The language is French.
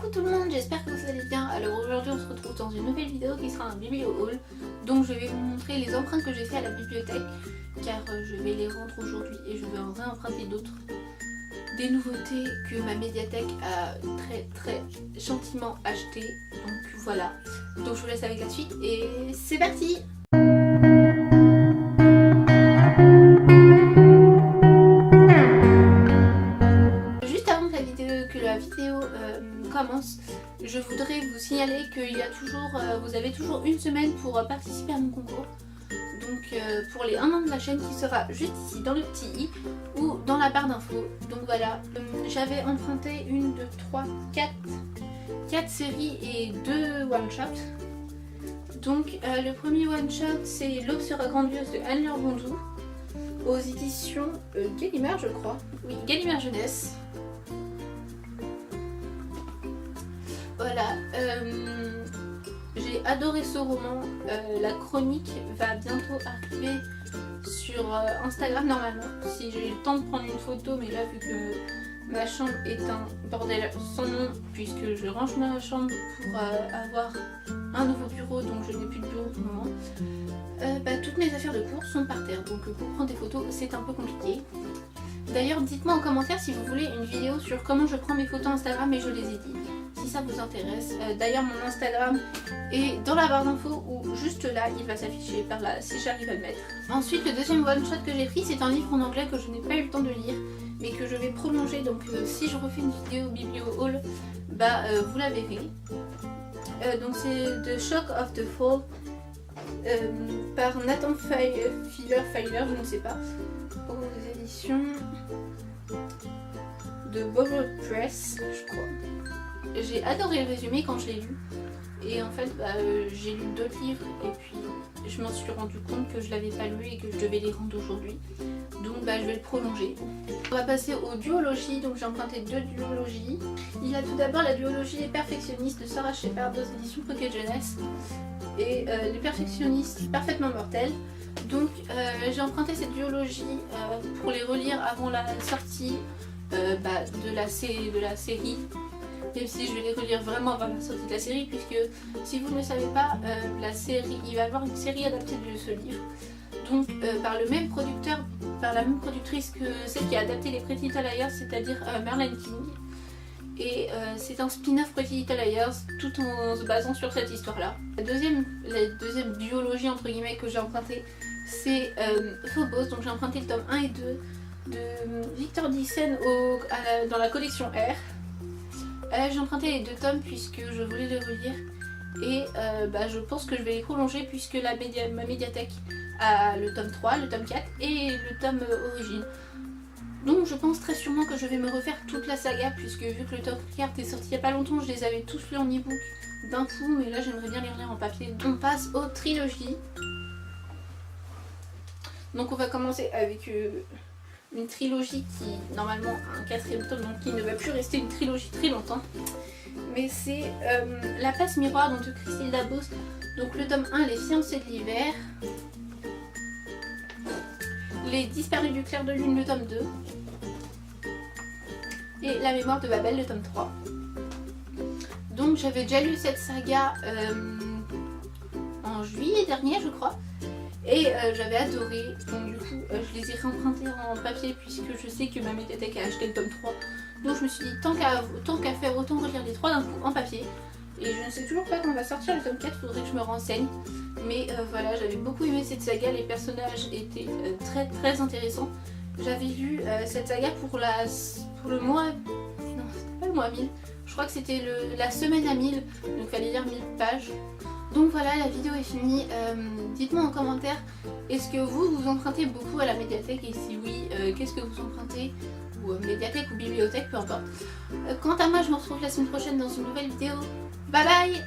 Coucou tout le monde, j'espère que vous allez bien. Alors aujourd'hui on se retrouve dans une nouvelle vidéo qui sera un biblio haul. Donc je vais vous montrer les empreintes que j'ai fait à la bibliothèque, car je vais les rendre aujourd'hui et je vais en réemprunter d'autres. Des nouveautés que ma médiathèque a très gentiment achetées. Donc voilà, donc je vous laisse avec la suite et c'est parti. La vidéo commence, je voudrais vous signaler qu'il y a toujours, vous avez toujours une semaine pour participer à mon concours. Donc pour les 1 an de la chaîne qui sera juste ici dans le petit i ou dans la barre d'infos. Donc voilà, j'avais emprunté 4 séries et 2 one-shots. Donc le premier one-shot c'est L'aube sera grandiose de Anne-Laure Bondou aux éditions Gallimard je crois. Oui, Gallimard Jeunesse. Voilà, j'ai adoré ce roman, la chronique va bientôt arriver sur Instagram normalement, si j'ai eu le temps de prendre une photo, mais là vu que ma chambre est un bordel sans nom, puisque je range ma chambre pour avoir un nouveau bureau, donc je n'ai plus de bureau pour le moment, toutes mes affaires de cours sont par terre, donc pour prendre des photos c'est un peu compliqué. D'ailleurs dites-moi en commentaire si vous voulez une vidéo sur comment je prends mes photos Instagram et je les édite. Si ça vous intéresse. D'ailleurs mon Instagram est dans la barre d'infos ou juste là, il va s'afficher par là si j'arrive à le mettre. Ensuite le deuxième one shot que j'ai pris c'est un livre en anglais que je n'ai pas eu le temps de lire mais que je vais prolonger, donc si je refais une vidéo biblio haul, vous la verrez. Donc c'est The Shock of the Fall par Nathan Filer, je ne sais pas, aux éditions de Borrowed Press je crois. J'ai adoré le résumé quand je l'ai lu et en fait j'ai lu d'autres livres et puis je m'en suis rendu compte que je l'avais pas lu et que je devais les rendre aujourd'hui, donc je vais le prolonger. On va passer aux duologies, donc j'ai emprunté 2 duologies. Il y a tout d'abord la duologie Les Perfectionnistes de Sarah Shepard aux éditions Pocket Jeunesse et Les Perfectionnistes Parfaitement Mortels. Donc j'ai emprunté cette duologie pour les relire avant la sortie de la série. Même si je vais les relire vraiment avant la sortie de la série, puisque si vous ne le savez pas, il va y avoir une série adaptée de ce livre, donc par le même producteur, par la même productrice que celle qui a adapté les Pretty Little Liars, c'est-à-dire Merlin King. Et c'est un spin-off Pretty Little Liars, tout en se basant sur cette histoire-là. La deuxième duologie entre guillemets que j'ai empruntée, c'est Phobos, donc j'ai emprunté le tome 1 et 2 de Victor Dixon dans la collection R. J'ai emprunté les 2 tomes puisque je voulais les relire et je pense que je vais les prolonger puisque ma médiathèque a le tome 3, le tome 4 et le tome origine. Donc je pense très sûrement que je vais me refaire toute la saga puisque vu que le tome 4 est sorti il n'y a pas longtemps, je les avais tous lus en e-book d'un coup, mais là j'aimerais bien les relire en papier. On passe aux trilogies. Donc on va commencer avec une trilogie qui normalement a un 4e tome, donc qui ne va plus rester une trilogie très longtemps, mais c'est La Place Miroir donc de Christine Dabos, donc le tome 1 Les Fiancés de l'hiver, Les Disparus du clair de lune le tome 2 et La Mémoire de Babel le tome 3. Donc j'avais déjà lu cette saga en juillet dernier je crois. Et j'avais adoré, donc du coup je les ai réempruntés en papier puisque je sais que ma médiathèque a acheté le tome 3. Donc je me suis dit tant qu'à faire autant relire les 3 d'un coup en papier. Et je ne sais toujours pas quand va sortir le tome 4, faudrait que je me renseigne. Mais voilà, j'avais beaucoup aimé cette saga, les personnages étaient très intéressants. J'avais lu cette saga pour le mois... Non, c'était pas le mois 1000, je crois que c'était la semaine à 1000, donc il fallait lire 1000 pages. Donc voilà, la vidéo est finie. Dites-moi en commentaire, est-ce que vous empruntez beaucoup à la médiathèque et si oui, qu'est-ce que vous empruntez, ou médiathèque ou bibliothèque, peu importe. Quant à moi, je me retrouve la semaine prochaine dans une nouvelle vidéo. Bye bye.